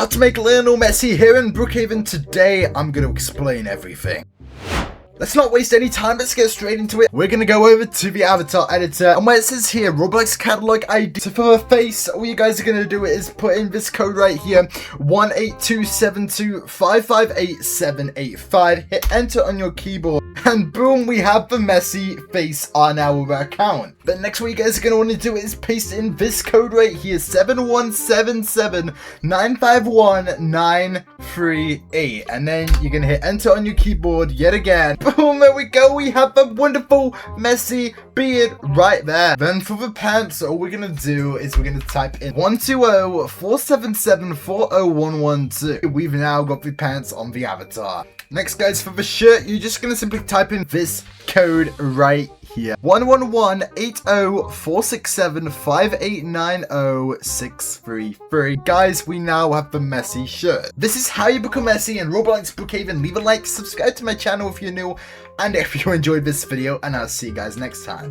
How to make Lionel Messi here in Brookhaven. Today, I'm going to explain everything. Let's not waste any time, let's get straight into it. We're going to go over to the avatar editor, and where it says here, Roblox catalog ID. So for the face, all you guys are going to do is put in this code right here, 18272558785. Hit enter on your keyboard, and boom, we have the Messi face on our account. But next, what you guys are going to want to do is paste in this code right here, 717795193, and then you're going to hit enter on your keyboard yet again. Boom, there we go, we have the wonderful Messi beard right there. Then for the pants, all we're going to do is we're going to type in 12047740112. We've now got the pants on the avatar. Next, guys, for the shirt, you're just going to simply type in this code right here, 111804675890633. Guys, we now have the Messi shirt. This is how you become Messi in Roblox Brookhaven. Leave a like, subscribe to my channel if you're new, and if you enjoyed this video, and I'll see you guys next time.